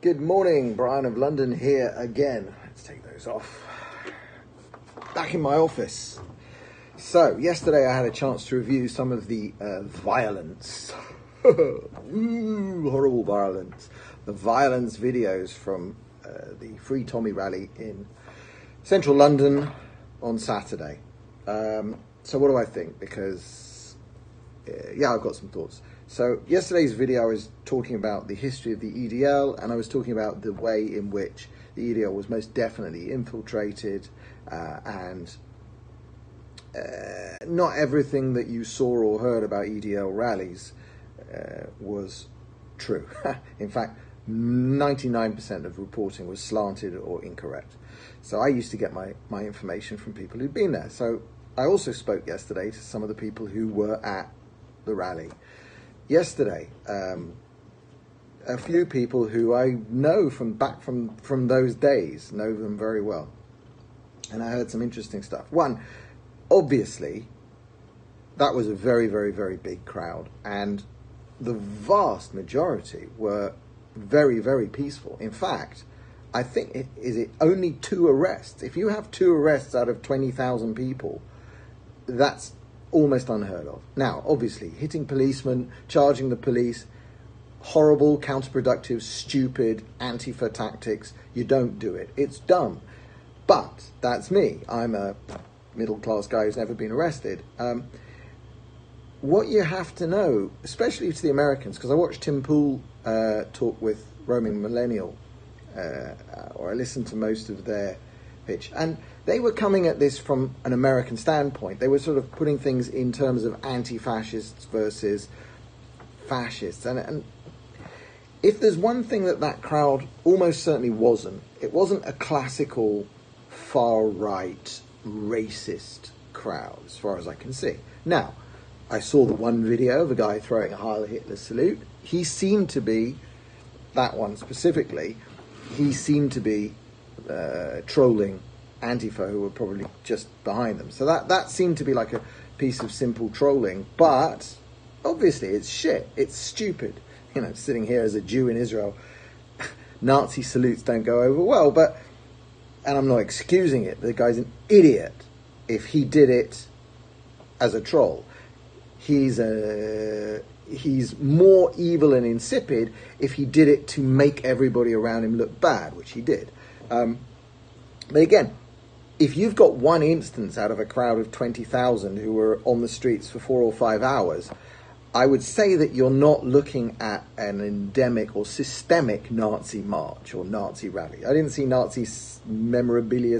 Good morning, Brian of London here again. Let's take those off. Back in my office. So, yesterday I had a chance to review some of the violence. Ooh, horrible violence. The violence videos from the FreeTommy rally in central London on Saturday. So what do I think? Because, I've got some thoughts. So yesterday's video I was talking about the history of the EDL, and I was talking about the way in which the EDL was most definitely infiltrated, and not everything that you saw or heard about EDL rallies was true. In fact, 99% of reporting was slanted or incorrect. So I used to get my information from people who'd been there. So I also spoke yesterday to some of the people who were at the rally. Yesterday, a few people who I know from those days, know them very well. And I heard some interesting stuff. One, obviously, that was a very, very, very big crowd. And the vast majority were very, very peaceful. In fact, I think, is it only 2 arrests? If you have 2 arrests out of 20,000 people, that's almost unheard of. Now, obviously, hitting policemen, charging the police, horrible, counterproductive, stupid, Antifa tactics. You don't do it. It's dumb. But that's me. I'm a middle-class guy who's never been arrested. What you have to know, especially to the Americans, because I watched Tim Pool talk with Roaming Millennial, or I listened to most of their pitch, and they were coming at this from an American standpoint. They were sort of putting things in terms of anti-fascists versus fascists. And if there's one thing that crowd almost certainly wasn't, it wasn't a classical far-right racist crowd, as far as I can see. Now, I saw the one video of a guy throwing a Heil Hitler salute. He seemed to be, that one specifically, he seemed to be trolling Antifa, who were probably just behind them. So that seemed to be like a piece of simple trolling. But obviously it's shit. It's stupid. You know, sitting here as a Jew in Israel, Nazi salutes don't go over well. And I'm not excusing it. The guy's an idiot if he did it as a troll. He's more evil and insipid if he did it to make everybody around him look bad, which he did. But again, if you've got one instance out of a crowd of 20,000 who were on the streets for 4 or 5 hours, I would say that you're not looking at an endemic or systemic Nazi march or Nazi rally. I didn't see Nazi memorabilia.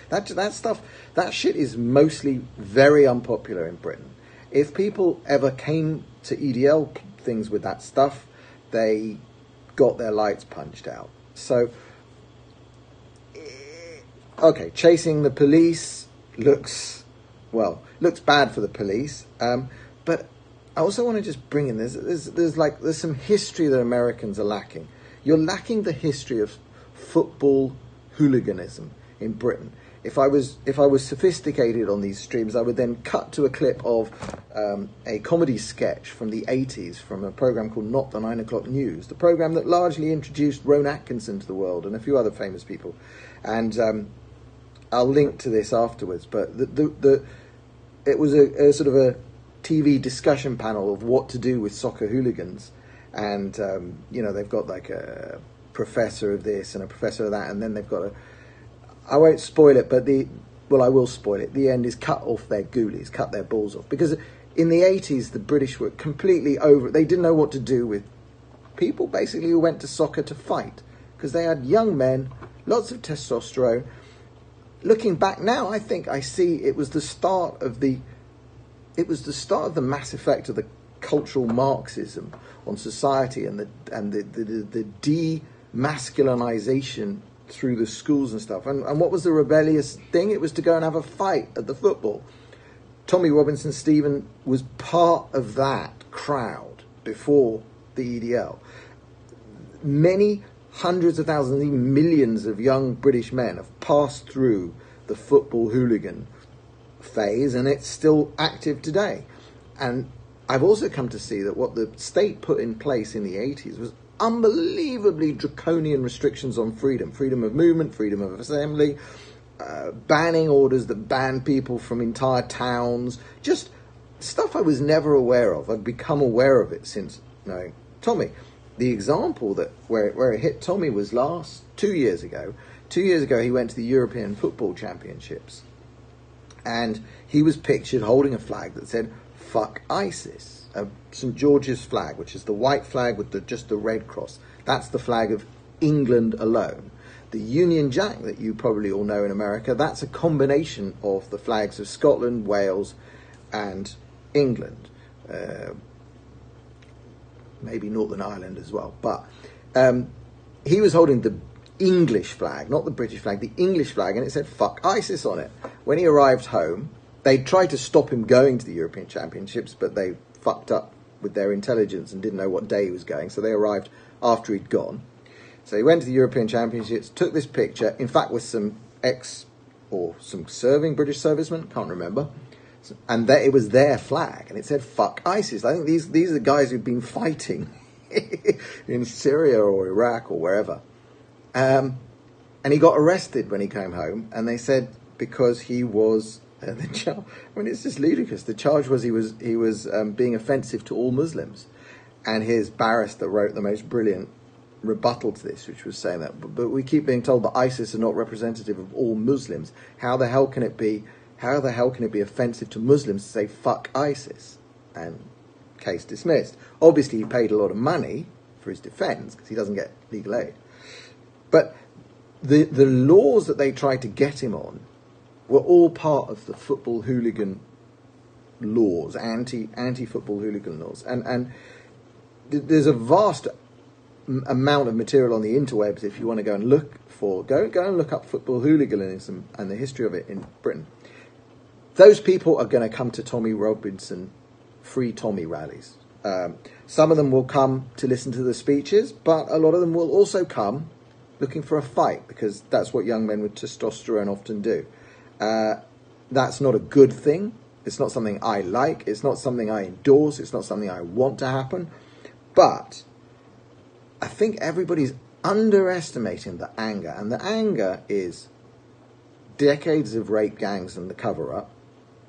That stuff, that shit is mostly very unpopular in Britain. If people ever came to EDL things with that stuff, they got their lights punched out. So, okay, chasing the police looks bad for the police. But I also want to just bring in, there's some history that Americans are lacking. You're lacking the history of football hooliganism in Britain. If I was sophisticated on these streams, I would then cut to a clip of a comedy sketch from the 80s from a program called Not the 9 O'Clock News, the program that largely introduced Rowan Atkinson to the world and a few other famous people. And I'll link to this afterwards. But it was a sort of a TV discussion panel of what to do with soccer hooligans. And, they've got like a professor of this and a professor of that, and then they've got I won't spoil it, but I will spoil it. The end is cut off their goolies, cut their balls off. Because in the 80s, the British were completely over. They didn't know what to do with people, basically, who went to soccer to fight. Because they had young men, lots of testosterone. Looking back now, I think I see it was the start of the mass effect of the cultural Marxism on society and the demasculinization through the schools and stuff. And what was the rebellious thing? It was to go and have a fight at the football. Tommy Robinson Stephen was part of that crowd before the EDL. Many hundreds of thousands, even millions of young British men have passed through the football hooligan phase, and it's still active today. And I've also come to see that what the state put in place in the 80s was unbelievably draconian restrictions on freedom of movement, freedom of assembly, banning orders that ban people from entire towns, just stuff I was never aware of. I've become aware of it since knowing Tommy. The example that where it hit Tommy was 2 years ago. 2 years ago, he went to the European Football Championships, and he was pictured holding a flag that said "Fuck ISIS," St. George's flag, which is the white flag with just the red cross. That's the flag of England alone. The Union Jack that you probably all know in America, that's a combination of the flags of Scotland, Wales, and England. Maybe Northern Ireland as well. But he was holding the English flag, not the British flag, the English flag, and it said "Fuck ISIS" on it. When he arrived home, they tried to stop him going to the European Championships, but they fucked up with their intelligence and didn't know what day he was going, so they arrived after he'd gone. So he went to the European Championships, took this picture, in fact with some some serving British servicemen, can't remember, and it was their flag, and it said "Fuck ISIS." I think these are the guys who've been fighting in Syria or Iraq or wherever. And he got arrested when he came home, and they said because he was it's just ludicrous. The charge was he was being offensive to all Muslims, and his barrister wrote the most brilliant rebuttal to this, which was saying that, but we keep being told that ISIS are not representative of all Muslims. How the hell can it be offensive to Muslims to say "Fuck ISIS"? And case dismissed. Obviously, he paid a lot of money for his defence because he doesn't get legal aid. But the laws that they tried to get him on were all part of the football hooligan laws, anti-football hooligan laws, and there's a vast amount of material on the interwebs if you want to go and look up football hooliganism and the history of it in Britain. Those people are going to come to Tommy Robinson FreeTommy rallies. Some of them will come to listen to the speeches, but a lot of them will also come looking for a fight, because that's what young men with testosterone often do. That's not a good thing. It's not something I like. It's not something I endorse. It's not something I want to happen. But I think everybody's underestimating the anger. And the anger is decades of rape gangs and the cover-up,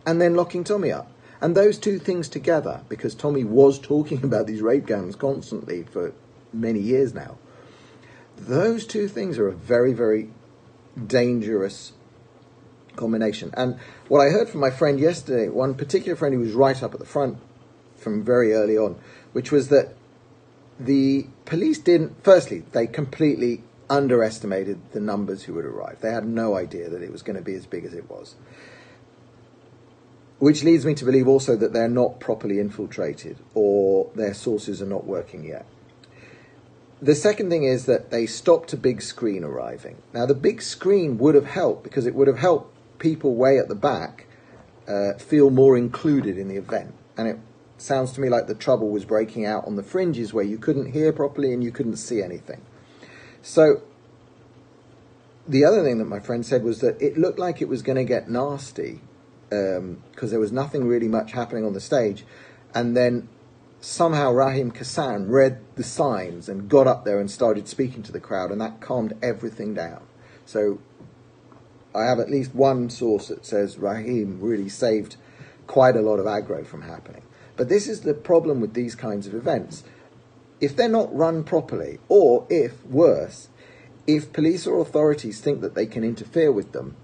and then locking Tommy up. And those two things together, because Tommy was talking about these rape gangs constantly for many years now, those two things are a very, very dangerous combination. And what I heard from my friend yesterday, one particular friend who was right up at the front from very early on, which was that the police they completely underestimated the numbers who would arrive. They had no idea that it was going to be as big as it was. Which leads me to believe also that they're not properly infiltrated, or their sources are not working yet. The second thing is that they stopped a big screen arriving. Now, the big screen would have helped, because it would have helped people way at the back feel more included in the event. And it sounds to me like the trouble was breaking out on the fringes, where you couldn't hear properly and you couldn't see anything. So the other thing that my friend said was that it looked like it was going to get nasty, because there was nothing really much happening on the stage. And then somehow Raheem Kassan read the signs and got up there and started speaking to the crowd, and that calmed everything down. So I have at least one source that says Raheem really saved quite a lot of aggro from happening. But this is the problem with these kinds of events. If they're not run properly, or if, worse, if police or authorities think that they can interfere with them,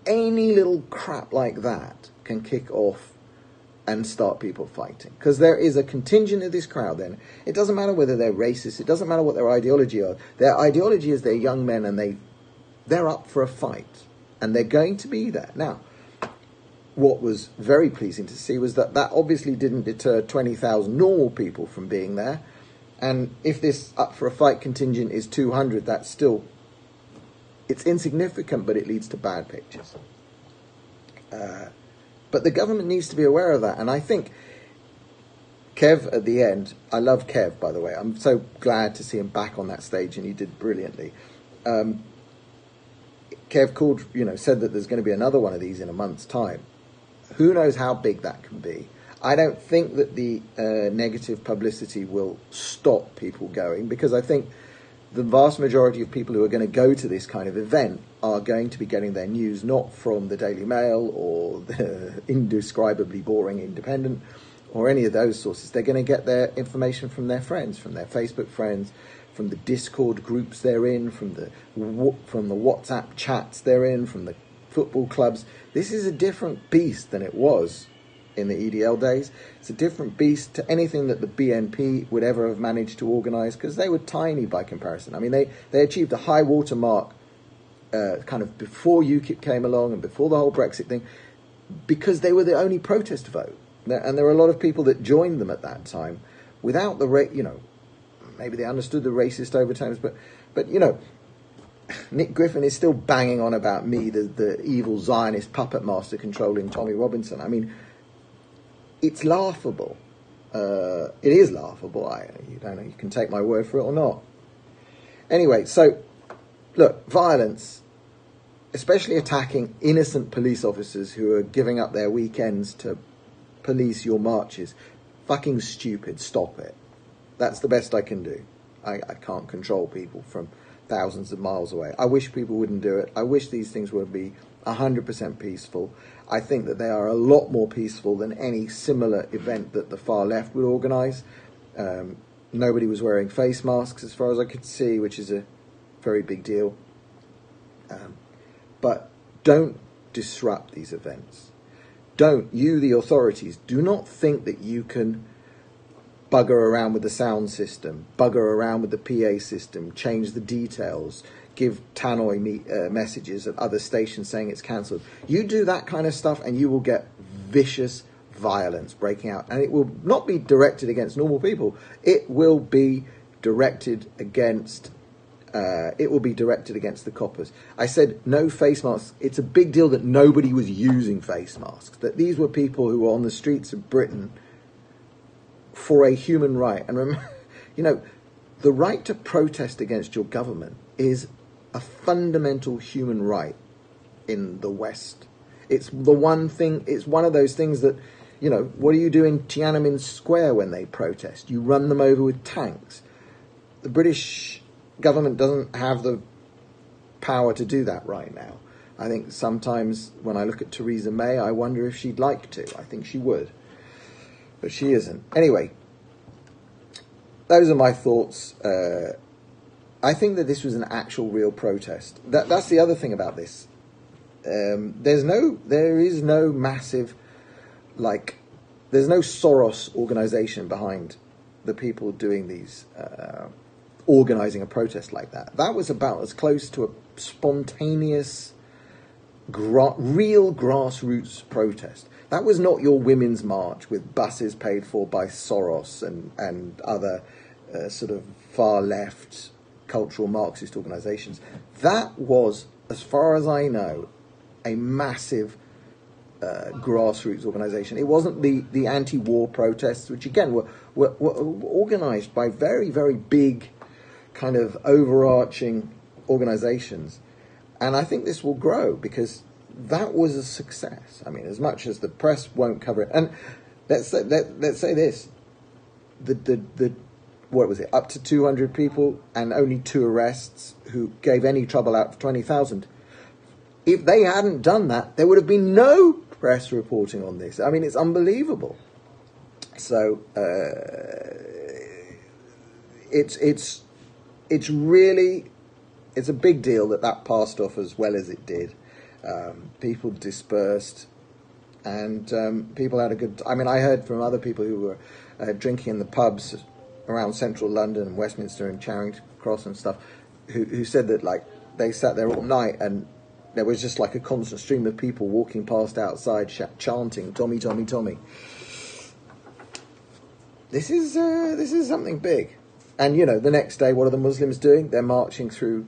any little crap like that can kick off and start people fighting. Because there is a contingent of this crowd then. It doesn't matter whether they're racist. It doesn't matter what their ideology are. Their ideology is they're young men, and they're up for a fight. And they're going to be there. Now, what was very pleasing to see was that obviously didn't deter 20,000 normal people from being there. And if this up for a fight contingent is 200, that's still, it's insignificant, but it leads to bad pictures. But the government needs to be aware of that. And I think Kev at the end, I love Kev, by the way. I'm so glad to see him back on that stage, and he did brilliantly. Kev said that there's going to be another one of these in a month's time. Who knows how big that can be? I don't think that the negative publicity will stop people going, because I think the vast majority of people who are going to go to this kind of event are going to be getting their news not from the Daily Mail or the indescribably boring Independent or any of those sources. They're going to get their information from their friends, from their Facebook friends, from the Discord groups they're in, from the WhatsApp chats they're in, from the football clubs. This is a different beast than it was in the EDL days. It's a different beast to anything that the BNP would ever have managed to organise, because they were tiny by comparison. I mean, they achieved a high water mark kind of before UKIP came along and before the whole Brexit thing, because they were the only protest vote. And there were a lot of people that joined them at that time without the maybe they understood the racist overtones, but Nick Griffin is still banging on about me, the evil Zionist puppet master controlling Tommy Robinson. I mean, it's laughable. It is laughable. You don't know. You can take my word for it or not. Anyway, so look, violence, especially attacking innocent police officers who are giving up their weekends to police your marches, fucking stupid. Stop it. That's the best I can do. I can't control people from thousands of miles away. I wish people wouldn't do it. I wish these things would be 100% peaceful. I think that they are a lot more peaceful than any similar event that the far left would organise. Nobody was wearing face masks as far as I could see, which is a very big deal. But don't disrupt these events. You, the authorities, do not think that you can bugger around with the sound system, bugger around with the PA system, change the details, give tannoy messages at other stations saying it's cancelled. You do that kind of stuff and you will get vicious violence breaking out. And it will not be directed against normal people. It will be directed against the coppers. I said no face masks. It's a big deal that nobody was using face masks, that these were people who were on the streets of Britain for a human right. And remember, the right to protest against your government is a fundamental human right in the West. It's the one thing, it's one of those things that, what do you do in Tiananmen Square when they protest? You run them over with tanks. The British government doesn't have the power to do that right now. I think sometimes when I look at Theresa May, I wonder if she'd like to. I think she would. But she isn't. Anyway, those are my thoughts. I think that this was an actual real protest. That's the other thing about this. There is no massive, there's no Soros organisation behind the people doing these, organising a protest like that. That was about as close to a spontaneous, real grassroots protest. That was not your women's march with buses paid for by Soros and other sort of far left cultural Marxist organisations. That was, as far as I know, a massive grassroots organisation. It wasn't the anti-war protests, which again were organised by very, very big kind of overarching organisations. And I think this will grow because that was a success. I mean, as much as the press won't cover it, and let's say this: what was it? Up to 200 people and only 2 arrests who gave any trouble out for 20,000. If they hadn't done that, there would have been no press reporting on this. I mean, it's unbelievable. So it's a big deal that passed off as well as it did. People dispersed, and people had a good. I mean, I heard from other people who were drinking in the pubs around central London and Westminster and Charing Cross and stuff, who said that they sat there all night and there was just a constant stream of people walking past outside chanting "Tommy, Tommy, Tommy." This is something big, and the next day, what are the Muslims doing? They're marching through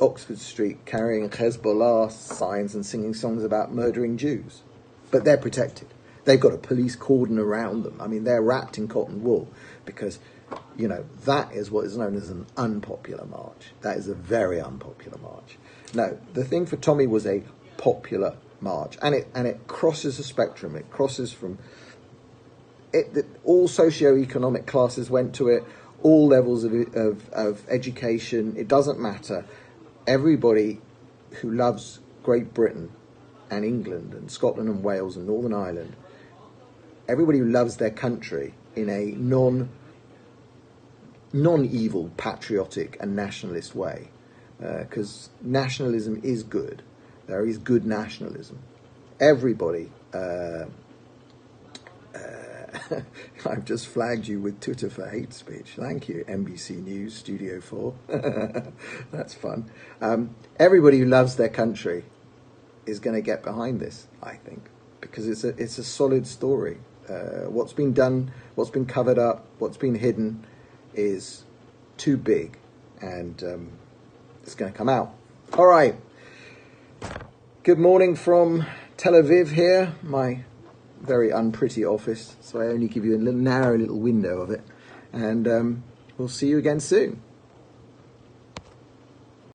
Oxford Street carrying Hezbollah signs and singing songs about murdering Jews. But they're protected. They've got a police cordon around them. I mean, they're wrapped in cotton wool because, that is what is known as an unpopular march. That is a very unpopular march. No, the thing for Tommy was a popular march. And it crosses a spectrum. It crosses from all socio-economic classes went to it, all levels of education. It doesn't matter. Everybody who loves Great Britain and England and Scotland and Wales and Northern Ireland, everybody who loves their country in a non-evil, patriotic and nationalist way, because nationalism is good. There is good nationalism. Everybody. I've just flagged you with Twitter for hate speech. Thank you, NBC News, Studio 4. That's fun. Everybody who loves their country is going to get behind this, I think, because it's a solid story. What's been done, what's been covered up, what's been hidden is too big, and it's going to come out. All right. Good morning from Tel Aviv here, my very unpretty office, so I only give you a narrow little window of it, and we'll see you again soon.